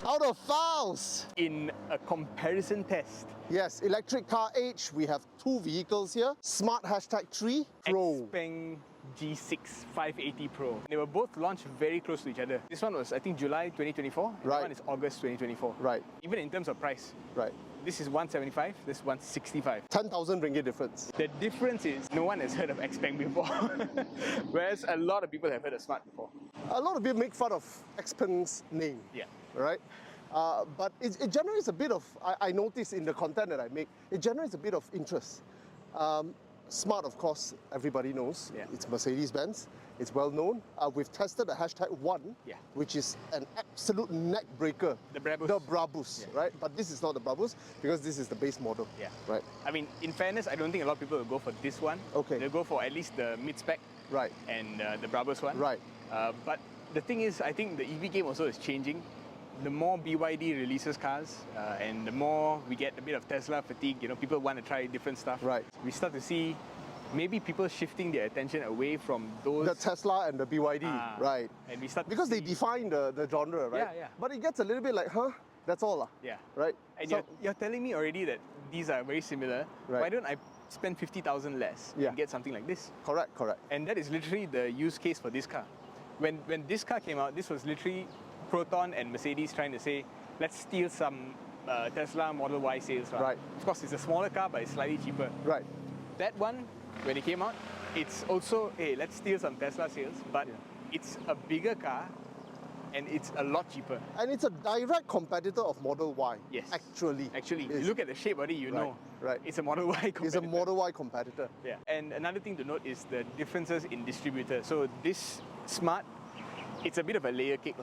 Autophiles! In a comparison test, Yes, electric car age, we have two vehicles here. Smart #3 Pro. Xpeng G6 580 Pro. They were both launched very close to each other. This one was, I think, July 2024. And Right. That one is August 2024. Right, Even in terms of price, right. this is 175, this is 165. 10,000 ringgit difference. The difference is no one has heard of Xpeng before, whereas a lot of people have heard of Smart before. A lot of people make fun of Xpeng's name. Yeah. Right? But it generates a bit of, I notice in the content that I make, it generates a bit of interest. Smart, of course, everybody knows. Yeah. It's Mercedes-Benz. It's well known. We've tested the #1, Yeah. which is an absolute neck breaker. The Brabus. The Brabus, Yeah. right? But this is not the Brabus because this is the base model. Yeah. Right. I mean, in fairness, I don't think a lot of people will go for this one. Okay. They'll go for at least the mid-spec Right. and the Brabus one. Right. But the thing is, I think the EV game also is changing. The more BYD releases cars, and the more we get a bit of Tesla fatigue, you know, people want to try different stuff. Right. We start to see maybe people shifting their attention away from those. The Tesla and the BYD, right? And we start Because to they see, define the genre, right? Yeah, yeah. But it gets a little bit like, huh? That's all, Yeah. right? And So- you're telling me already that these are very similar. Right. Why don't I spend 50,000 less Yeah. and get something like this? correct, correct. And that is literally the use case for this car. When this car came out, this was literally Proton and Mercedes trying to say, let's steal some Tesla Model Y sales. Right. Of course, it's a smaller car, but it's slightly cheaper. Right. That one, when it came out, it's also, hey, let's steal some Tesla sales, but it's a bigger car and it's a lot cheaper. And it's a direct competitor of Model Y. Yes. Actually. Actually, Yes. you look at the shape body, you know. right. It's a Model Y competitor. It's a Model Y competitor. Yeah. And another thing to note is the differences in distributor. So this Smart, it's a bit of a layer cake.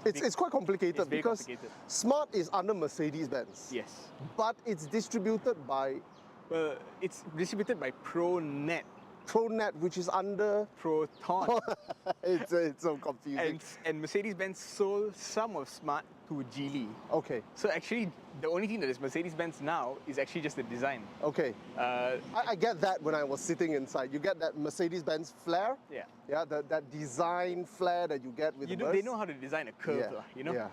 It's quite complicated It's very because complicated. Smart is under Mercedes-Benz. Yes. But it's distributed by Well, it's distributed by Pro-Net, Pro-Net, which is under... Proton. it's so confusing. and Mercedes-Benz sold some of Smart to Geely. Okay, So actually, the only thing that is Mercedes-Benz now is actually just the design. okay. Uh, I get that when I was sitting inside. You get that Mercedes-Benz flair. yeah. Yeah, that design flair that you get with You the know, Merc. they know how to design a curve, Yeah, you know? yeah.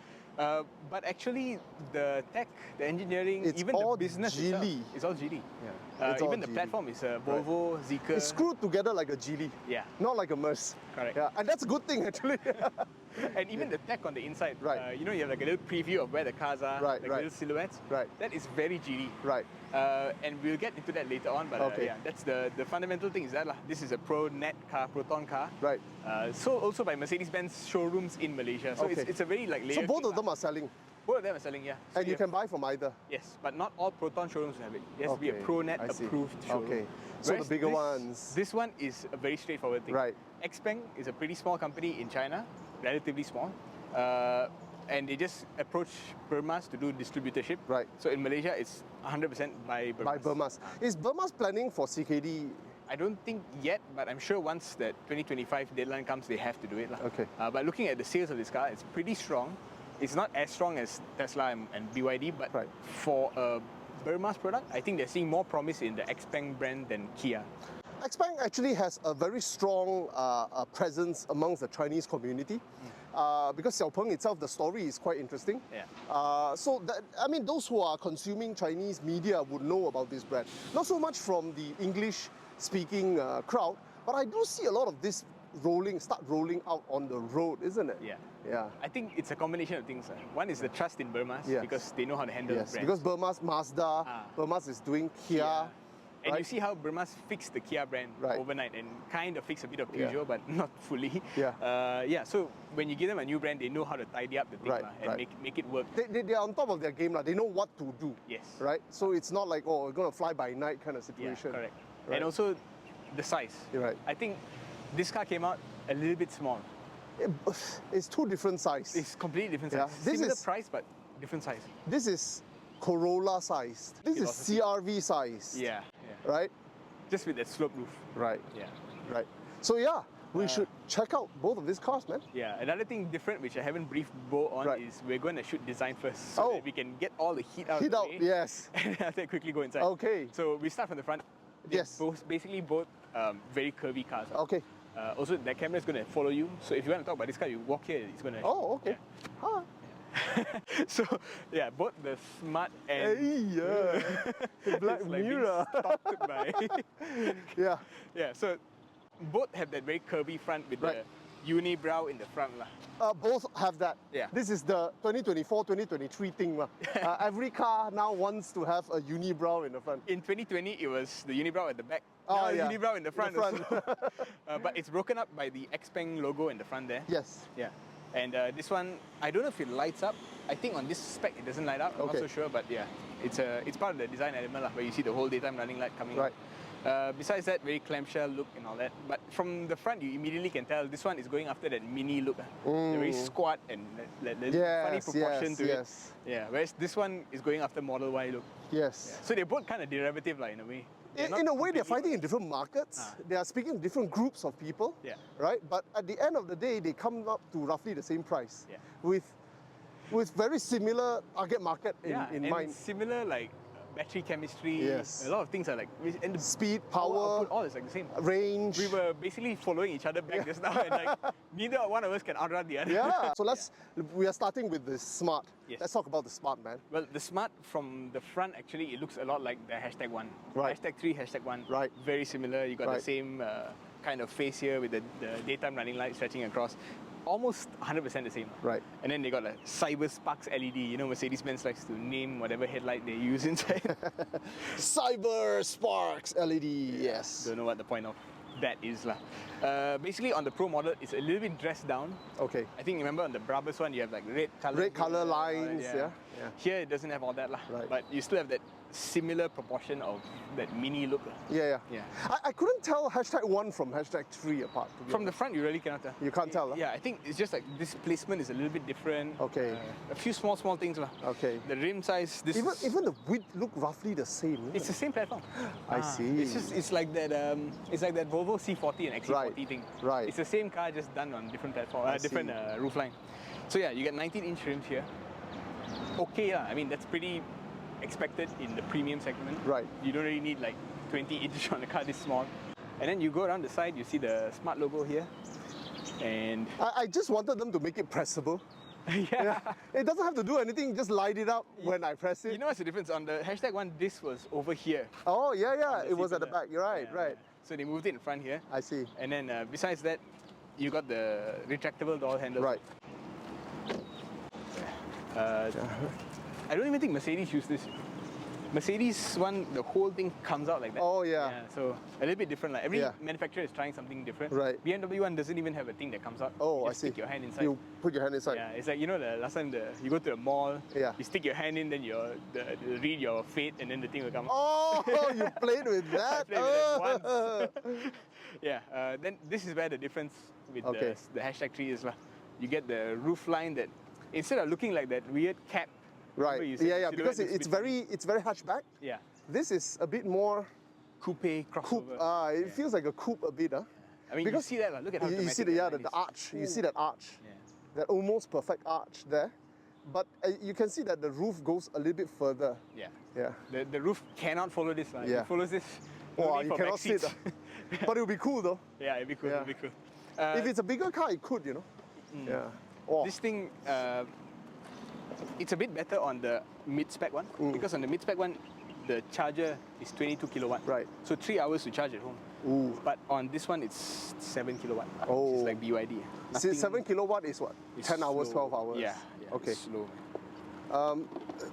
But actually, the tech, the engineering, It's even all the business Geely. itself, it's all Geely. Yeah. It's all Even the Geely. platform is a Volvo, Zeekr. It's screwed together like a Geely. Yeah. Not like a Merc. Correct. Yeah, and that's a good thing actually. And even the tech on the inside, Right. you know, you have like a little preview of where the cars are, Right, like right. little silhouettes. Right. That is very Geely. Right. And we'll get into that later on, but Okay. yeah, that's the fundamental thing is that this is a Pro-Net car, Proton car. Right. So also by Mercedes-Benz showrooms in Malaysia. So Okay. it's a very like layer So both cake of them are selling, Both of them are selling, yeah. So and you can buy from either. Yes, but not all Proton showrooms have it. It has to be a Okay, Pro-Net I see. approved showroom. Okay. So Whereas the bigger this, ones. This one is a very straightforward thing. Right. Xpeng is a pretty small company in China, relatively small. And they just approach Bermaz to do distributorship. Right. So in Malaysia, it's 100% by Bermaz. By Bermaz. Is Bermaz planning for CKD? I don't think yet, but I'm sure once that 2025 deadline comes, they have to do it. Okay. But looking at the sales of this car, it's pretty strong. It's not as strong as Tesla and BYD, but Right. for a Bermaz product, I think they're seeing more promise in the Xpeng brand than Kia. Xpeng actually has a very strong presence amongst the Chinese community because Xpeng itself, the story is quite interesting. Yeah. So, those who are consuming Chinese media would know about this brand. Not so much from the English-speaking crowd, but I do see a lot of this start rolling out on the road, isn't it? Yeah. Yeah. I think it's a combination of things. One is the trust in Bermaz Yes. because they know how to handle Yes, the brand. because Bermaz, Mazda, Bermaz is doing Kia. And right? you see how Bermaz fixed the Kia brand Right. overnight and kind of fixed a bit of Yeah. Peugeot, but not fully. Yeah. So when you give them a new brand, they know how to tidy up the thing Right, and right. make it work. They are on top of their game. They know what to do. Yes. Right? So it's not like, oh, we're going to fly by night kind of Yeah, situation. correct. Right. And also the size. You're right. I think this car came out a little bit small. It's two different sizes. It's completely different Yeah. size. This Similar is- price, but different size. This is Corolla sized. This is Philosophy. CRV sized. Yeah. Right? Just with that slope roof. Right. Yeah. Right. So yeah, we should check out both of these cars, man. Yeah, another thing different which I haven't briefed Bo on Right. is we're going to shoot design first so Oh. that we can get all the heat out Heat of the out, way. yes. And after that quickly go inside. Okay. So we start from the front. They're Yes. basically both very curvy cars. Okay. Also, that camera is going to follow you. So if you want to talk about this car, you walk here, it's going to... Oh, okay. Huh. So yeah, both the Smart and Hey, yeah. Black it's like being Mirror. stalked by Yeah. yeah. So both have that very curvy front with Right. the unibrow in the front lah. Both have that. Yeah. This is the 2024, 2023 thing. Every car now wants to have a unibrow in the front. In 2020, it was the unibrow at the back. Oh, now yeah. unibrow in the front. In the front. Also. But it's broken up by the Xpeng logo in the front there. Yes. Yeah. And this one, I don't know if it lights up. I think on this spec it doesn't light up. I'm Okay. not so sure, but yeah, it's part of the design element lah, where you see the whole daytime running light coming Right. Besides that, very clamshell look and all that. But from the front, you immediately can tell this one is going after that mini look. The very squat and that funny proportion to it. Yeah. Whereas this one is going after Model Y look. Yes. So they're both kind of derivative like, in a way. In a way, they're fighting in different markets. They are speaking to different groups of people. Yeah. Right? But at the end of the day, they come up to roughly the same price. Yeah. With very similar target market in and mind. similar like battery chemistry. Yes. A lot of things are like, and the Speed, power power, output, all is like the same. range. We were basically following each other back just now, and like neither one of us can outrun the other. Yeah. So we are starting with the Smart. Yes. Let's talk about the Smart, man. Well, the Smart from the front actually it looks a lot like the #1. Right. #3, #1. Right. Very similar. You got the Right. same kind of face here with the daytime running light stretching across. Almost 100% the same. Right. And then they got a Cyber Sparks LED. You know, Mercedes-Benz likes to name whatever headlight they use inside. Cyber Sparks LED. Yes. Don't know what the point of that is lah. Basically on the Pro model, it's a little bit dressed down. Okay. I think remember on the Brabus one, you have like red color. Red color all that, lines. Yeah. Here it doesn't have all that lah. Right. But you still have that similar proportion of that mini look lah. Yeah. Yeah. I couldn't tell #1 from #3 apart. To be From the honest. front, you really cannot tell. You can't tell, huh? Yeah, I think it's just like this placement is a little bit different. Okay. A few small things lah. Okay. The rim size. This is- Even the width look roughly the same. isn't It's the it? same platform. I see. It's like that. It's like that Volvo C40 and XC40 Right, thing. right. It's the same car, just done on different platform, I different see. roofline. So yeah, you get 19-inch rims here. Okay lah. I mean that's pretty expected in the premium segment. Right. You don't really need like 20-inch on a car this small. And then you go around the side, you see the Smart logo here, and I just wanted them to make it pressable. yeah. It doesn't have to do anything, just light it up when I press it. You know what's the difference? On the #1, this was over here. Oh, yeah, the it was seat at the pillar. back. You're right, Yeah, right. yeah. So they moved it in front here. I see. And then besides that, you got the retractable door handle. Right. I don't even think Mercedes used this. Mercedes one, the whole thing comes out like that. Oh, yeah. So a little bit different. Like every Yeah. manufacturer is trying something different. Right. BMW one doesn't even have a thing that comes out. Oh, you I just see. stick your hand inside. You put your hand inside. Yeah, it's like, you know, the last time you go to the mall, Yeah. you stick your hand in, then you read your fate, and then the thing will come out. Oh, you played with that? played with that once. Yeah, then this is where the difference with Okay. the #3 is. You get the roof line that, instead of looking like that weird cap, remember Right. you said Yeah, the because silhouette looks it's very hatchback. yeah, This is a bit more coupe coupe. crossover. It feels like a coupe a bit, huh? I mean, because you see that, look at how You see dramatic the line is. arch. You see that arch. Yeah. That almost perfect arch there. But you can see that the roof goes a little bit further. Yeah. Yeah. The roof cannot follow this line. Yeah. It follows this. Wow, only you for cannot back sit. seats. But it would be cool though. Yeah, it'd be cool. Yeah. It'd be cool. If it's a bigger car, it could, Yeah. Oh. This thing, it's a bit better on the mid-spec one because on the mid-spec one, the charger is 22 kilowatt. Right. So 3 hours to charge at home. Ooh. But on this one, it's 7 kilowatt. Oh. It's like BYD. See, 7 kilowatt is what? It's 10 hours, slow. 12 hours? Yeah. Okay. It's slow.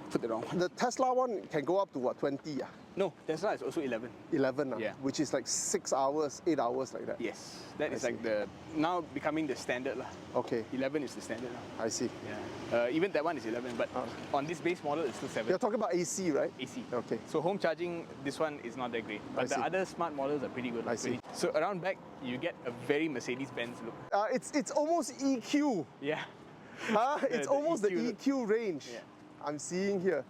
Put the wrong one. The Tesla one can go up to what, 20? No, Tesla is also 11. 11, Yeah. which is like 6 hours, 8 hours like that. Yes. That is I like now becoming the standard lah. Okay, 11 is the standard now. I see. Yeah. Even that one is 11, but on this base model, it's still 7. You're talking about AC, right? AC. Okay. So home charging, this one is not that great. I But the see. other smart models are pretty good. I see. So around back, you get a very Mercedes-Benz look. It's almost EQ. Yeah. Huh? It's the almost the EQ look. EQ range. Yeah. I'm seeing here.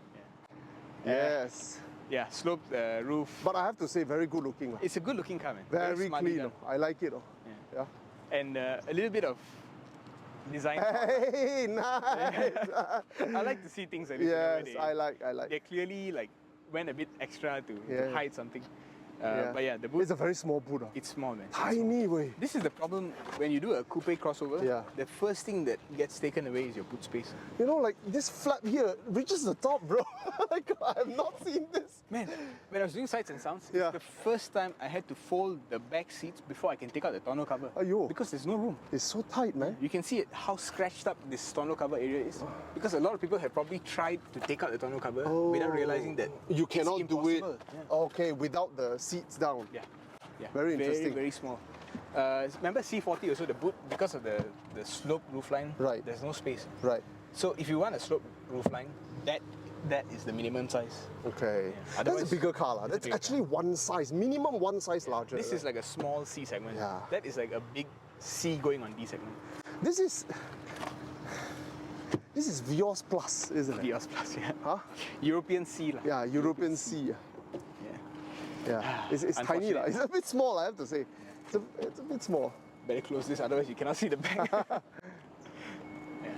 Yes. Yeah, sloped roof. But I have to say, very good looking. lah. It's a good looking car, man. Very smartly clean. done. I like it. Yeah. And a little bit of design. Hey, nice. I like to see things like this. Yes, you know, I like. They clearly like went a bit extra to Yeah. hide something. But yeah, the boot, It's a very small boot. it's small, man. Tiny way. This is the problem when you do a coupe crossover. Yeah. The first thing that gets taken away is your boot space. You know, like this flap here reaches the top, bro. Like, I have not seen this. Man, when I was doing sights and sounds, Yeah. it's the first time I had to fold the back seats before I can take out the tonneau cover. Aiyo. Because there's no room. It's so tight, man. You can see it, how scratched up this tonneau cover area is. Because a lot of people have probably tried to take out the tonneau cover without realizing that You cannot it's do it. impossible. Okay, without the seats down. Yeah. Yeah. Very interesting. Very small. Remember C40 also, the boot, because of the slope roofline, Right. there's no space. Right. So if you want a slope roofline, that is the minimum size. Okay. Yeah. That's a Otherwise, bigger car. it's a That's bigger actually one size, minimum one size larger. This is like a small C segment. Yeah. That is like a big C going on D segment. This is Vios Plus, isn't it? Vios Plus, yeah. Huh? European C lah. Yeah, European C. Yeah. Yeah. It's tiny. Unfortunate. It's a bit small, I have to say. It's a bit small. Better close this, otherwise you cannot see the back. Yeah.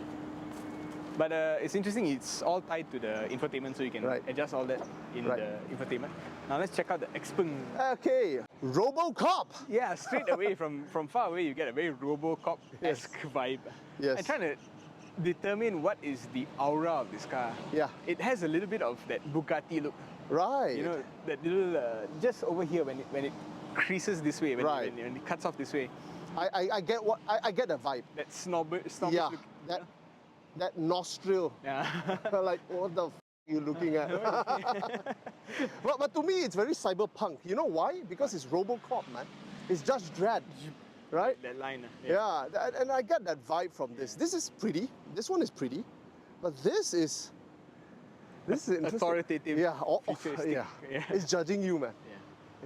But it's interesting, it's all tied to the infotainment, so you can Right. adjust all that in Right. the infotainment. Now let's check out the Xpeng. Okay, RoboCop. Yeah, straight away from far away you get a very RoboCop-esque vibe. Yes. I'm trying to determine what is the aura of this car. Yeah. It has a little bit of that Bugatti look. Right. You know, that little, just over here when it creases this way, when, Right. when it cuts off this way, I get what I get the vibe. that snobbish Yeah. look. That nostril. Yeah. Like, what the you looking at? but to me, it's very cyberpunk. You know why? Because it's RoboCop, man. It's just dread, right? That line. Yeah, and I get that vibe from this. This is pretty. This one is pretty, but this is interesting. Authoritative. Yeah, futuristic. yeah. It's judging you, man.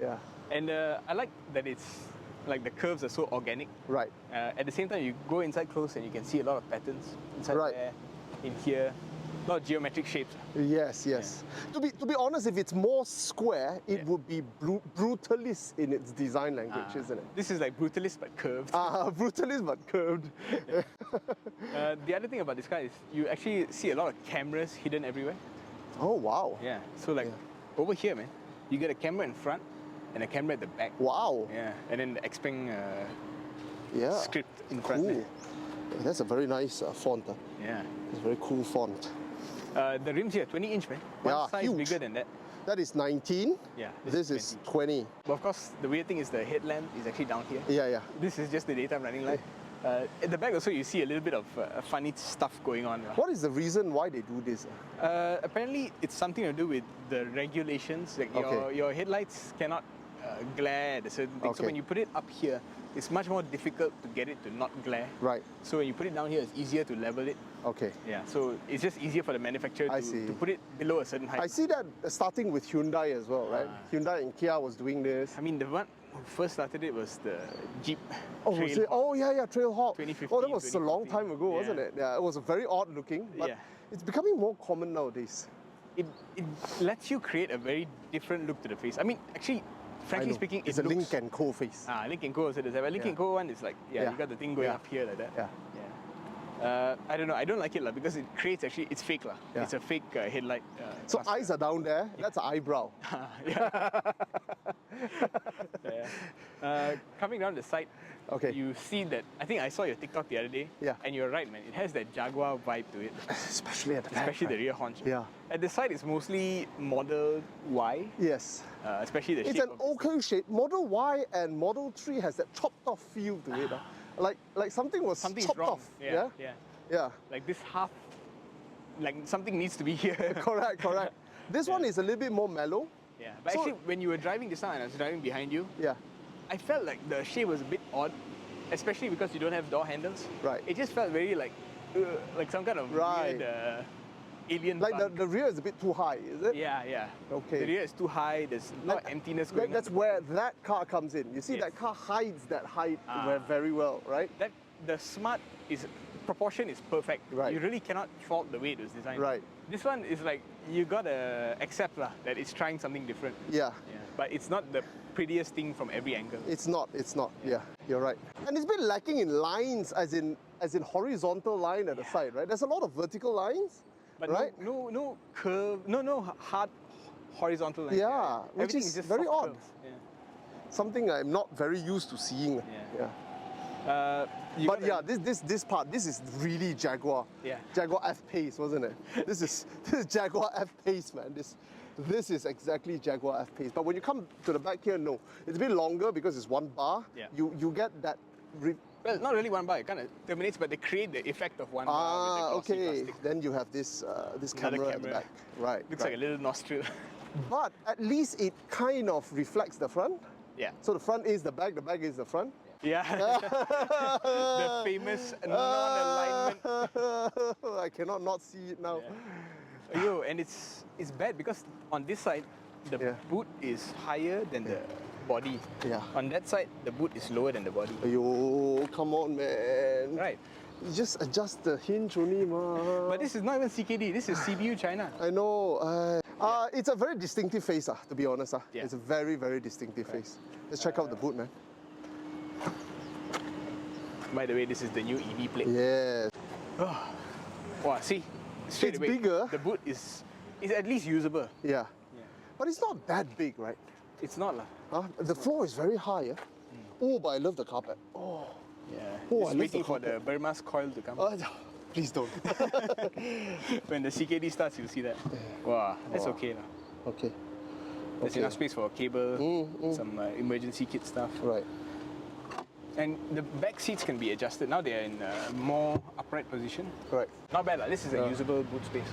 Yeah. Yeah, And I like that it's like the curves are so organic. right. At the same time, you go inside close and you can see a lot of patterns inside Right. there, in here, a lot of geometric shapes. Yes, yes. To be honest, if it's more square, it would be brutalist in its design language, isn't it? This is like brutalist but curved. Brutalist but curved. The other thing about this car is you actually see a lot of cameras hidden everywhere. Oh wow. Yeah. So like over here, man, you get a camera in front and a camera at the back. Wow. Yeah. And then the Xpeng Yeah. script in front Cool. there. That's a very nice font. Yeah. It's a very cool font. The rims here, 20 inch, man. One Yeah, size huge. bigger than that. That is 19. Yeah. This is 20. But of course, the weird thing is the headlamp is actually down here. Yeah. This is just the daytime running light. At the back also, you see a little bit of funny stuff going on. What is the reason why they do this? Apparently, it's something to do with the regulations. Like Okay. your headlights cannot glare at a certain thing. So Okay. when you put it up here, it's much more difficult to get it to not glare. Right. So when you put it down here, it's easier to level it. Okay. Yeah. So it's just easier for the manufacturer I see. to put it below a certain height. I see that starting with Hyundai as well, right? Hyundai and Kia was doing this. I mean, the one who first started it was the Jeep Oh, was it? Oh, yeah, Trailhawk. 2015, Oh, that was a long 2014. time ago, wasn't Yeah. it? Yeah, it was very odd looking, but Yeah. it's becoming more common nowadays. it lets you create a very different look to the face. I mean, actually, frankly I know. speaking, it's it a looks... Link & Co face. Link & Co also does that. But Link & Co one is like, Yeah. you got the thing going Yeah. up here like that. Yeah. I don't know. I don't like it because it creates actually, it's fake lah. Yeah. It's a fake headlight. So eyes are down there. That's an eyebrow. Coming down the side, Okay. you see that, I think I saw your TikTok the other day. Yeah. And you're right, man. It has that Jaguar vibe to it. Especially at the back. Especially the right? rear haunch. Yeah. At the side, it's mostly Model Y. Yes. Especially the It's shape an of the okay shape. Model Y and Model 3 has that chopped off feel to it. Like something was Something's chopped wrong. off. Yeah. Yeah. Like this half, like something needs to be here. Correct. This one is a little bit more mellow. Yeah. But So- actually, when you were driving this time and I was driving behind you, Yeah. I felt like the shape was a bit odd, especially because you don't have door handles. Right. It just felt very like some kind of Right. weird alien. Like bug. the rear is a bit too high, is it? Yeah. Okay. The rear is too high. There's a lot of emptiness going That's on. where that car comes in. You see, Yes. that car hides that height Ah. very well, right? The Smart is proportion is perfect. Right. You really cannot fault the way it was designed. Right. This one is like you gotta accept lah that it's trying something different. Yeah. But it's not the prettiest thing from every angle. It's not. Yeah, you're right. And it's been lacking in lines, as in horizontal line at the side, right? There's a lot of vertical lines, But right? no curve, no hard horizontal lines. Yeah, which Everything is just very soft odd. curves. Yeah. something I'm not very used to seeing. Yeah. But yeah, this part, this is really Jaguar. Yeah. Jaguar F-Pace, wasn't it? this is Jaguar F-Pace, man. This is exactly Jaguar F-Pace. But when you come to the back here, no. It's a bit longer because it's one bar. Yeah. You get that... Well, not really one bar. It kind of terminates, but they create the effect of one bar with the glossy okay. plastic. Then you have this camera at the back. Right. Looks like a little nostril. But at least it kind of reflects the front. Yeah. So the front is the back is the front. Yeah. The famous non-alignment. I cannot not see it now. Yeah. Yo, and it's bad because on this side, the boot is higher than the body. Yeah. On that side, the boot is lower than the body. Yo, come on, man. Right. You just adjust the hinge only, man. But this is not even CKD. This is CBU China. I know. It's a very distinctive face, to be honest. Yeah. It's a very, very distinctive face. Let's check out the boot, man. By the way, this is the new EV plate. Yes. Oh. Wow, see? Straight It's away, bigger. The boot is at least usable. Yeah. But it's not that big, right? It's not lah. The floor is very high. Oh, but I love the carpet. Oh. Yeah. Oh, Just I love waiting the for the Bermaz coil to come. Please don't. When the CKD starts, you'll see that. Wow, that's okay lah. Okay. There's enough space for a cable, some emergency kit stuff. Right. And the back seats can be adjusted. Now they are in a more upright position. Right. Not bad lah. This is a usable boot space.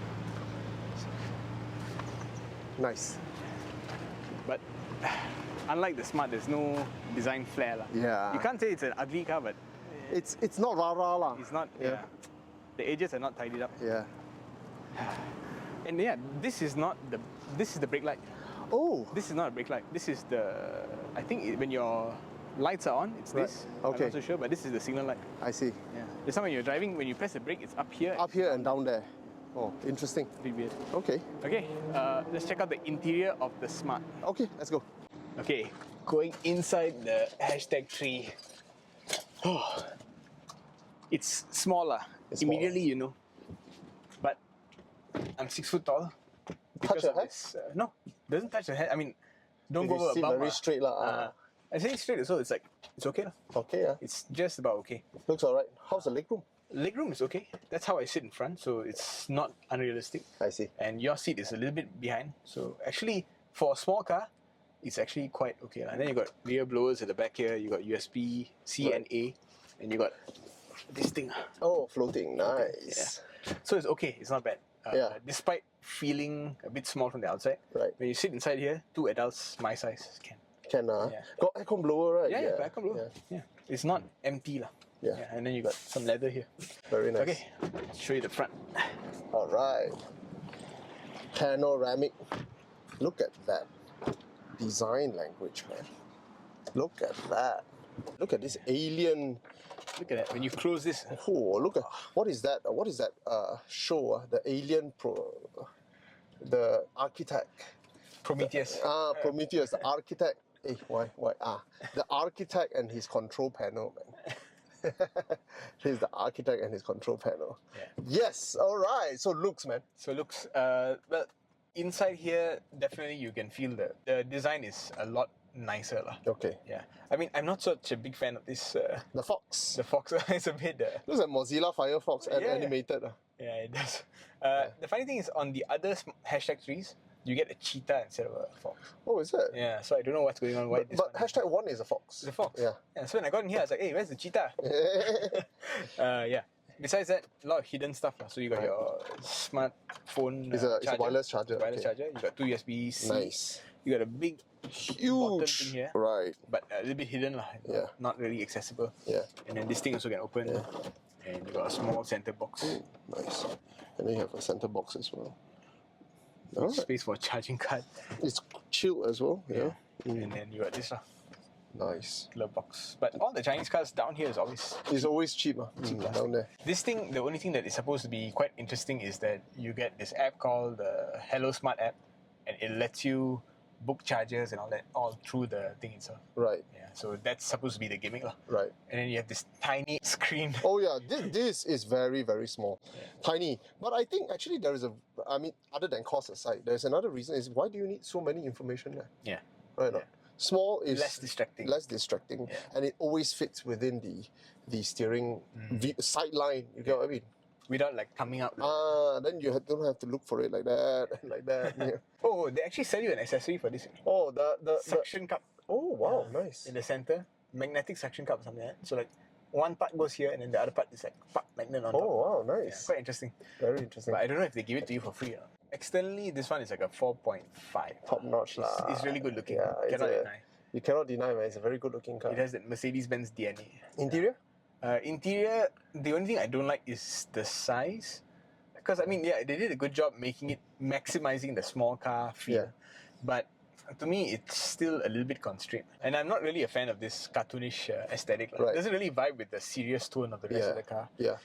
Nice. But unlike the Smart, there's no design flair lah. Yeah. You can't say it's an ugly car, but It's not rah-rah lah. it's not. Yeah. The edges are not tidied up. Yeah. And yeah, this is the brake light. Oh. This is not a brake light. This is the, I think when your lights are on, it's this. Okay. I'm not so sure, but this is the signal light. I see. Yeah. This time when you're driving, when you press the brake, it's up here. Up here and down there. Oh, interesting. Pretty weird. Okay. Okay, let's check out the interior of the Smart. Okay, let's go. Okay, going inside the #3. Oh, it's smaller. It's Immediately, you know. But I'm 6 foot tall. Touch your of head? this, no, doesn't touch the head. I mean, don't If go you over sit above. very straight lah. I say straight, so it's like it's okay lah. Okay, yeah. It's just about okay. Looks alright. How's the legroom? Legroom is okay. That's how I sit in front, so it's not unrealistic. I see. And your seat is a little bit behind, so actually for a small car, it's actually quite okay. And then you got rear blowers at the back here. You got USB C and A, and you got this thing. Oh, floating. Nice. Yeah. So it's okay. It's not bad. Despite feeling a bit small from the outside, Right. when you sit inside here, 2 adults my size can. Can Yeah. got aircon blower, right? Yeah, aircon blower. Yeah. It's not empty lah. Yeah. And then you got some leather here. Very nice. Okay, let's show you the front. Alright. Panoramic. Look at that. Design language, man. Look at that. Look at this alien. Look at that. When you close this, Oh, look at what is that? What is that show? The alien the architect. Prometheus. Prometheus, the architect. Hey, why? The architect and his control panel, man. He's the architect and his control panel. Yeah. Yes, alright. So looks, man. So looks, well, inside here, definitely you can feel the design is a lot nicer lah. Okay. Yeah. I mean, I'm not such a big fan of this. The Fox. The Fox is a bit. Looks like Mozilla Firefox and Yeah. animated. Yeah, it does. The funny thing is, on the other #3s, you get a cheetah instead of a fox. Oh, is it? Yeah, so I don't know what's going on. Why But #1 is a fox. the fox. Yeah. So when I got in here, I was like, hey, where's the cheetah? Yeah. Besides that, a lot of hidden stuff. So you got your smartphone It's a wireless charger. Wireless Okay. charger. You got 2 USB-C. Nice. You got a big bottom Huge. thing here, Right. but a little bit hidden lah. Yeah. Not really accessible. Yeah. And then this thing also can open. And you got a small center box. Nice. And then you have a center box as well. Space for a charging card. It's chilled as well. Yeah. And then you got this lah. Nice. Glove box. But all the Chinese cars down here is always It's always cheap, down there. this thing. The only thing that is supposed to be quite interesting is that you get this app called the Hello Smart app, and it lets you book chargers and all that all through the thing itself. Right. Yeah, so that's supposed to be the gimmick lah. Right. And then you have this tiny screen. Oh yeah, this is very, very small. Tiny. But I think actually there is other than cost aside, there's another reason is why do you need so many information there? Yeah. Right. Yeah. Small is less distracting. Less distracting, Yeah. and it always fits within the steering sideline. You get what I mean? Without like coming out. Then you don't have to look for it like that and like that. Yeah. Oh, they actually sell you an accessory for this. Oh, the Suction cup. Oh wow, nice. In the center, magnetic suction cup or something like that. So like one part goes here and then the other part is like magnet on top. Oh wow, nice. Yeah, quite interesting. Very interesting. But I don't know if they give it to you for free. Externally, this one is like a 4.5. Top notch lah. It's really good looking. Yeah, Cannot deny. You cannot deny, man. It's a very good looking car. It has that Mercedes-Benz DNA. Interior? Interior, the only thing I don't like is the size. Because I mean, yeah, they did a good job making it, maximizing the small car feel. Yeah. But to me, it's still a little bit constrained. And I'm not really a fan of this cartoonish aesthetic. Like, Right. It doesn't really vibe with the serious tone of the rest of the car. Yeah.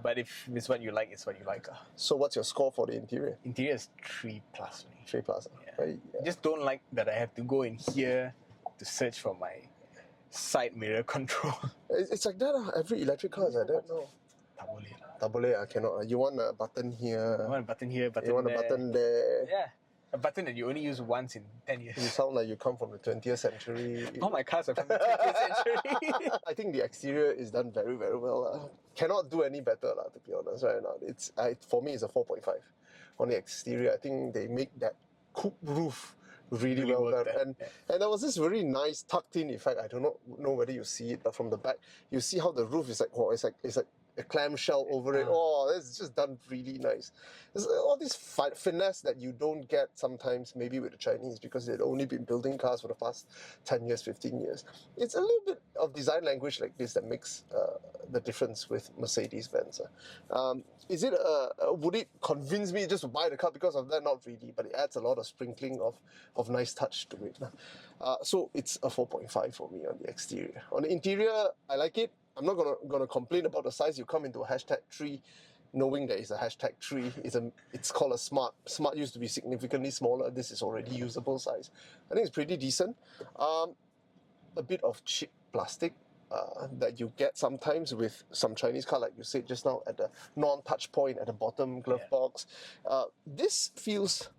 But if it's what you like, it's what you like. So what's your score for the interior? Interior is 3+. Only. 3 plus. Yeah. Right? Yeah. Just don't like that I have to go in here to search for my side mirror control. It's like that. Every electric car is like that. No. Tak boleh lah. Double A, I cannot. You want a button here. I want a button here, button You want a there. button there. Yeah. A button that you only use once in 10 years. You sound like you come from the 20th century. All my cars are from the 20th century. I think the exterior is done very, very well. Cannot do any better, to be honest, right now. For me, it's a 4.5. On the exterior, I think they make that coupe roof really well done. And there was this very nice tucked in effect. I do not know whether you see it, but from the back, you see how the roof is like, it's like a clamshell over it. Oh, it's just done really nice. There's all this finesse that you don't get sometimes, maybe with the Chinese, because they've only been building cars for the past 10 years, 15 years. It's a little bit of design language like this that makes the difference with Mercedes-Benz. Is it would it convince me just to buy the car because of that? Not really, but it adds a lot of sprinkling of nice touch to it. So it's a 4.5 for me on the exterior. On the interior, I like it. I'm not gonna complain about the size. You come into a #3, knowing that it's a #3. It's called a Smart. Smart used to be significantly smaller. This is already usable size. I think it's pretty decent. A bit of cheap plastic that you get sometimes with some Chinese car, like you said just now, at the non-touch point at the bottom glove box. This feels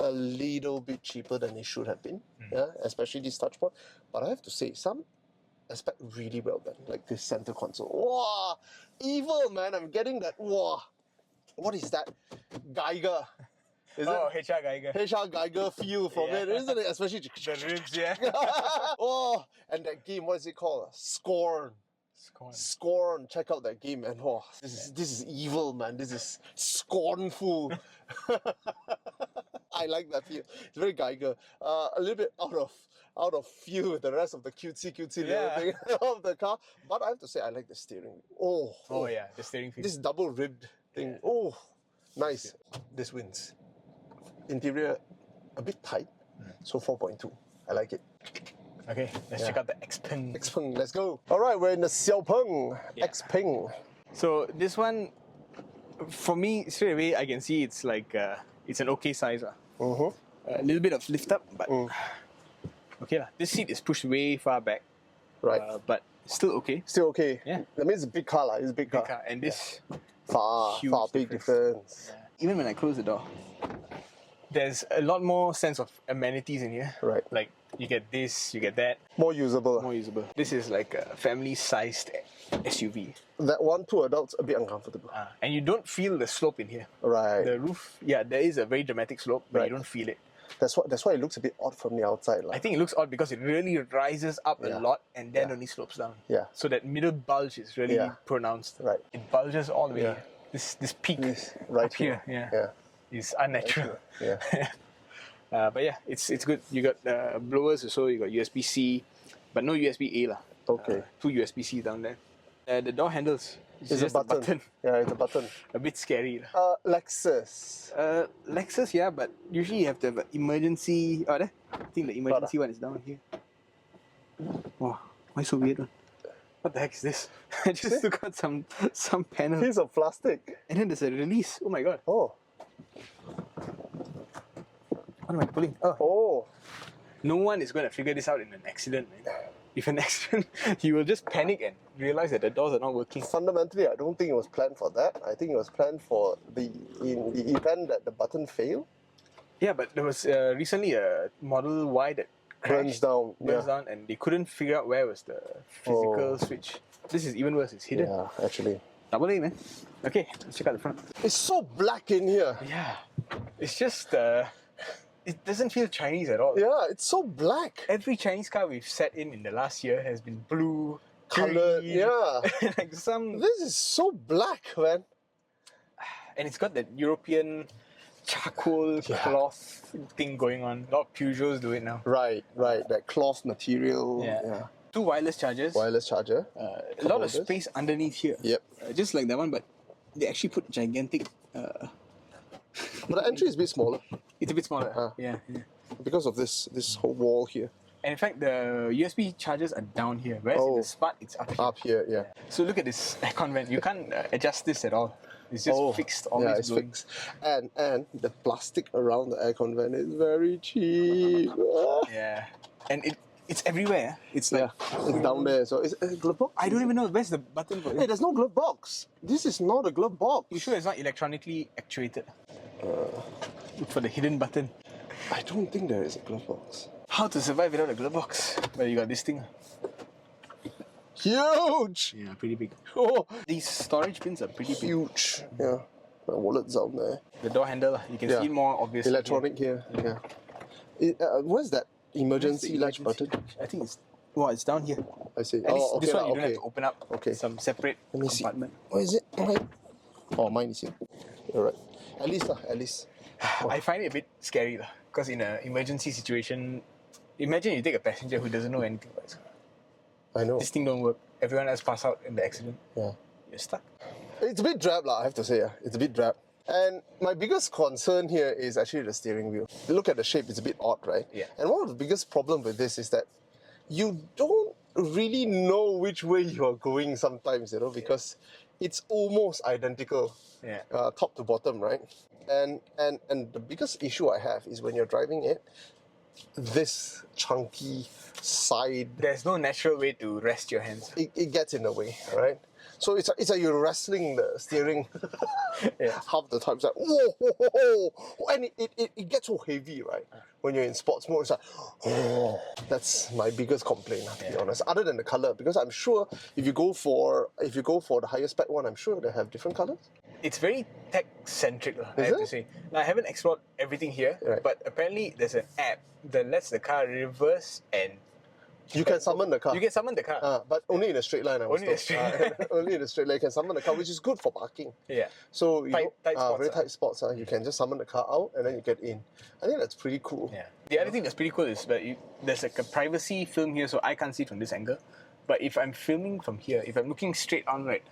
a little bit cheaper than it should have been, especially this touch point. But I have to say, some aspect really well done, like this center console. Wow, evil, man! I'm getting that. Wow, what is that? Geiger. Is it? HR Geiger. HR Geiger feel from it, isn't it? Especially The ribs, yeah. oh, and that game, what is it called? Scorn. Scorn. Check out that game, man. Oh, this is evil, man. This is scornful. I like that feel. It's very Geiger. A little bit out of feel with the rest of the cutesy little thing of the car. But I have to say, I like the steering. Oh yeah, the steering feel. This double ribbed thing. Oh, nice. This wins. Interior, a bit tight. So 4.2. I like it. Okay, let's check out the Xpeng. Xpeng, let's go. All right, we're in the Xpeng. Xpeng. So this one, for me, straight away, I can see it's like it's an okay size. A little bit of lift up, but okay lah. This seat is pushed way far back. Right. But still okay. Still okay. Yeah. That means it's a big car lah. It's a big car. And this far big difference. Even when I close the door, there's a lot more sense of amenities in here. Right. Like you get this, you get that. More usable. More usable. This is like a family-sized SUV. That one, 2 adults, a bit uncomfortable. And you don't feel the slope in here. Right. The roof, there is a very dramatic slope, but you don't feel it. That's why it looks a bit odd from the outside. I think it looks odd because it really rises up a lot and then only slopes down. Yeah. So that middle bulge is really pronounced. Right. It bulges all the way. Yeah. This peak right up here, is unnatural. Yeah. But yeah, it's good. You got blowers also, you got USB-C, but no USB-A lah. Okay. 2 USB-C down there. The door handles. It's just a button. Yeah, it's a button. A bit scary. Lexus. Lexus, yeah, but usually you have to have an emergency. I think the emergency one is down here. Wow, why so weird one? What the heck is this? I just took out some panel. Piece of plastic. And then there's a release. Oh my god. Oh. What am I pulling? Oh. No one is going to figure this out in an accident, man. If an accident, you will just panic and realize that the doors are not working. Fundamentally, I don't think it was planned for that. I think it was planned for in the event that the button failed. Yeah, but there was recently a Model Y that burns down. Burns down, and they couldn't figure out where was the physical switch. This is even worse. It's hidden. Yeah, actually. Double A, man. Okay, let's check out the front. It's so black in here. Yeah, it's just it doesn't feel Chinese at all. Yeah, it's so black. Every Chinese car we've sat in the last year has been blue, Colored, green, yeah. like some. This is so black, man. And it's got that European charcoal cloth thing going on. A lot of Peugeots do it now. Right. That cloth material. Yeah. Two wireless chargers. Wireless charger. A lot of space underneath here. Yep. Just like that one, but they actually put gigantic. But the entry is a bit smaller. It's a bit smaller. Yeah. Because of this whole wall here. And in fact, the USB chargers are down here, whereas in the Smart, it's up here. Up here, yeah. So look at this aircon vent. You can't adjust this at all. It's just fixed, always it's blowing. fixed. And the plastic around the aircon vent is very cheap. Yeah. And it's everywhere. It's like... it's down there. So it's a glove box? I don't even know. Where's the button for it? Hey, there's no glove box. This is not a glove box. You sure it's not electronically actuated? Look for the hidden button. I don't think there is a glove box. How to survive without a glove box? But you got this thing. Huge! Yeah, pretty big. Oh, These storage bins are pretty big. huge. Yeah. My wallet's down there. The door handle, you can see it more obviously. Electronic here. Yeah. Where's that emergency latch button? I think it's... Well, it's down here. I see. At least okay, this one you okay. don't have to open up some separate Let me see. compartment. Where is it? Mine is here. Alright. At least. I find it a bit scary because in an emergency situation, imagine you take a passenger who doesn't know anything about it. I know. This thing don't work. Everyone else pass out in the accident. Yeah. You're stuck. It's a bit drab, I have to say. It's a bit drab. And my biggest concern here is actually the steering wheel. You look at the shape, it's a bit odd, right? Yeah. And one of the biggest problems with this is that you don't really know which way you are going sometimes, because it's almost identical, top to bottom, right? And the biggest issue I have is when you're driving it, this chunky side, There's no natural way to rest your hands. it gets in the way, right? So it's like you're wrestling the steering half the time. It's like, whoa. And it gets so heavy, right? When you're in sports mode, it's like, oh. That's my biggest complaint, to be honest. Other than the color, because I'm sure if you go for the higher spec one, I'm sure they have different colors. It's very tech-centric, I have to say. Now, I haven't explored everything here, but apparently there's an app that lets the car reverse and... You can summon the car. You can summon the car. But only in a straight line. Only in a straight line. Only in a straight line you can summon the car, which is good for parking. Yeah. So, tight spots, very tight spots. You can just summon the car out and then you get in. I think that's pretty cool. Yeah. The other thing that's pretty cool is that there's like a privacy film here, so I can't see it from this angle. But if I'm filming from here, if I'm looking straight on, right,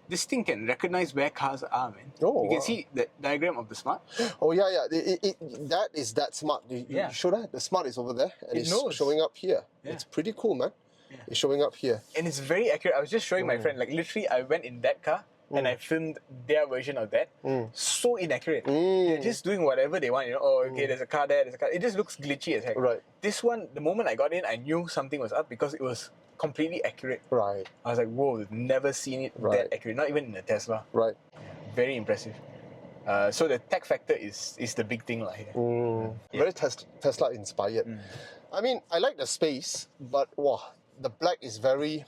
this thing can recognize where cars are, man. Oh, you can see the diagram of the Smart. Oh, yeah. That is that Smart. You show that? The Smart is over there and it's showing up here. Yeah. It's pretty cool, man. Yeah. It's showing up here. And it's very accurate. I was just showing my friend, like literally I went in that car and I filmed their version of that. So inaccurate. They're just doing whatever they want, there's a car there, there's a car. It just looks glitchy as heck. Right. This one, the moment I got in, I knew something was up because it was completely accurate. Right. I was like, whoa, we've never seen it that accurate. Not even in a Tesla. Right. Very impressive. So the tech factor is the big thing here. Very Tesla inspired. I mean, I like the space, but the black is very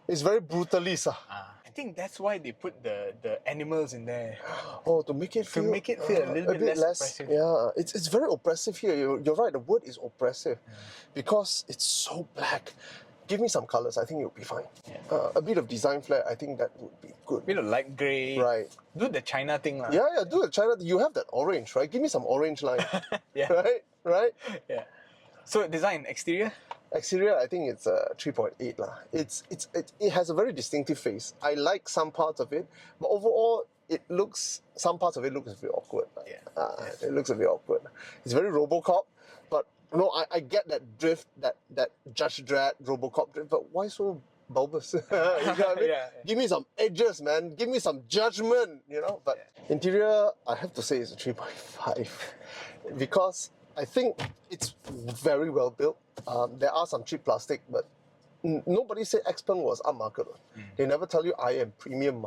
brutalist. I think that's why they put the animals in there. Oh, to make it feel a little bit less oppressive. Yeah, it's very oppressive here. You're right, the word is oppressive because it's so black. Give me some colors, I think you'll be fine. Yeah. A bit of design flair, I think that would be good. A bit of light grey. Right. Do the China thing. Yeah, do the China. You have that orange, right? Give me some orange line. Yeah. Right? Yeah. So design, exterior? Exterior, I think it's 3.8 lah. It has a very distinctive face. I like some parts of it, but overall, some parts of it looks a bit awkward. It looks a bit awkward. It's very RoboCop, but I get that drift, that Judge Dredd RoboCop drift, but why so bulbous? You know what I mean? Give me some edges, man. Give me some judgment, But interior, I have to say it's a 3.5 because I think it's very well built. There are some cheap plastic, but nobody said Xpeng was upmarket. They never tell you I am premium,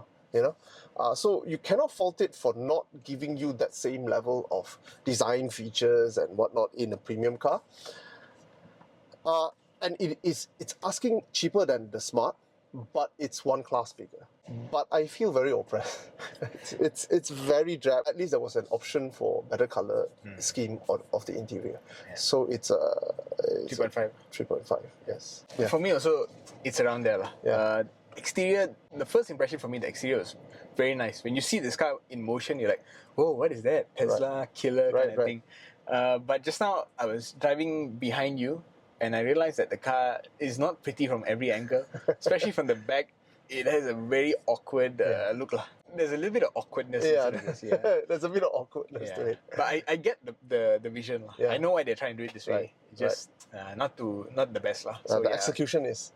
so you cannot fault it for not giving you that same level of design features and whatnot in a premium car. And it's asking cheaper than the Smart, but it's one class bigger. But I feel very oppressed. it's very drab. At least there was an option for better color scheme of the interior. Yeah. So it's 3.5. 3.5, yes. Yeah. For me also, it's around there. Yeah. Exterior, the first impression for me, the exterior was very nice. When you see this car in motion, you're like, whoa, what is that? Tesla, killer kind of thing. But just now, I was driving behind you, and I realized that the car is not pretty from every angle, especially from the back. It has a very awkward look. There's a little bit of awkwardness. There's a bit of awkwardness to it. But I get the vision. I know why they're trying to do it this way. Just not the best. So the execution is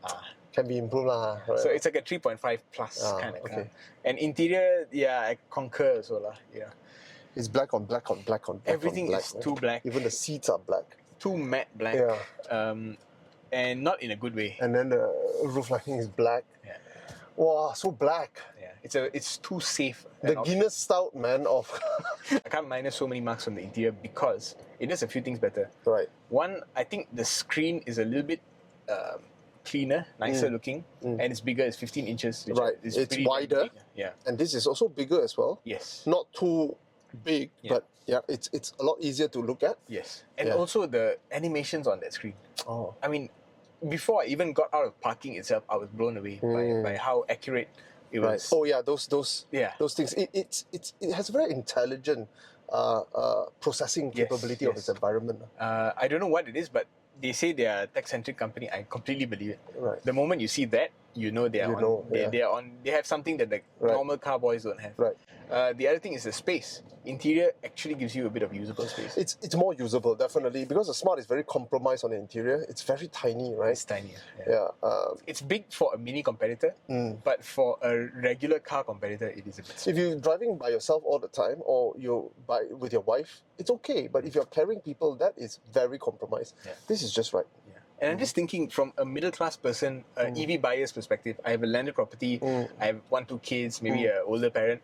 can be improved. So it's like a 3.5 plus kind of car. And interior, I concur as well. It's black on black on black on black. Everything on black, is too black. Even the seats are black. Too matte black. And not in a good way. And then the roof lining is black. Wow, so black. It's too safe. The Guinness Stout, man, of... I can't minus so many marks on the interior because it does a few things better. Right. One, I think the screen is a little bit cleaner, nicer looking, and it's bigger. It's 15 inches. Right. It's wider. Yeah. And this is also bigger as well. Yes. Not too big, but it's a lot easier to look at. Yes. And also the animations on that screen. Oh. I mean, before I even got out of parking itself, I was blown away by how accurate it was. Oh yeah, those things. It has very intelligent processing capability of its environment. I don't know what it is, but they say they are a tech-centric company. I completely believe it. Right. The moment you see that, you know they are on. They are on. They have something that the normal car boys don't have. Right. The other thing is the space. Interior actually gives you a bit of usable space. It's more usable, definitely, because the Smart is very compromised on the interior. It's very tiny, right? It's tiny. It's It's big for a mini competitor, but for a regular car competitor, it is a bit small. If you're driving by yourself all the time, or you're with your wife, it's okay. But if you're carrying people, that is very compromised. This is just right. And I'm just thinking from a middle-class person, EV buyer's perspective, I have a landed property, I have 1-2 kids, maybe an older parent,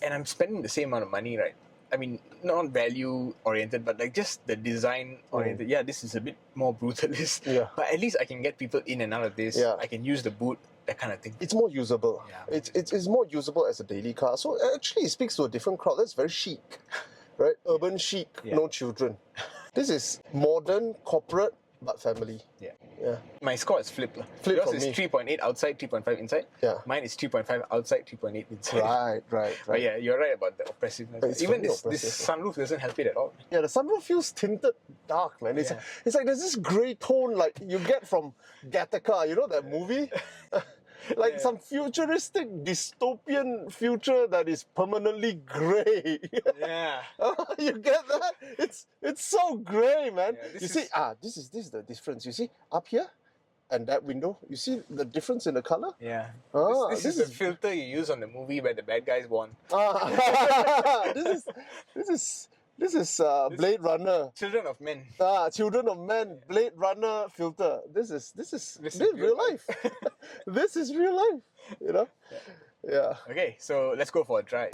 and I'm spending the same amount of money, right? I mean, not value-oriented, but like just the design-oriented. Yeah, this is a bit more brutalist, but at least I can get people in and out of this. I can use the boot, that kind of thing. It's more usable. It's more usable as a daily car. So actually, it speaks to a different crowd. That's very chic, right? Urban chic, no children. This is modern, corporate, but family. My score is flipped. Yours is 3.8 outside, 3.5 inside. Mine is 3.5 outside, 3.8 inside. Right. But yeah, you're right about the oppressiveness. Even this sunroof doesn't help it at all. Yeah, the sunroof feels tinted dark, man. It's like there's this grey tone like you get from Gattaca, you know that movie? Like some futuristic dystopian future that is permanently grey. You get that? It's so grey, man. You see, this is the difference. You see up here and that window. You see the difference in the color? This is the filter you use on the movie where the bad guys won. This is Blade Runner. Children of Men. Children of Men, Blade Runner filter. This is real life. This is real life. You know? Yeah. Okay, so let's go for a drive.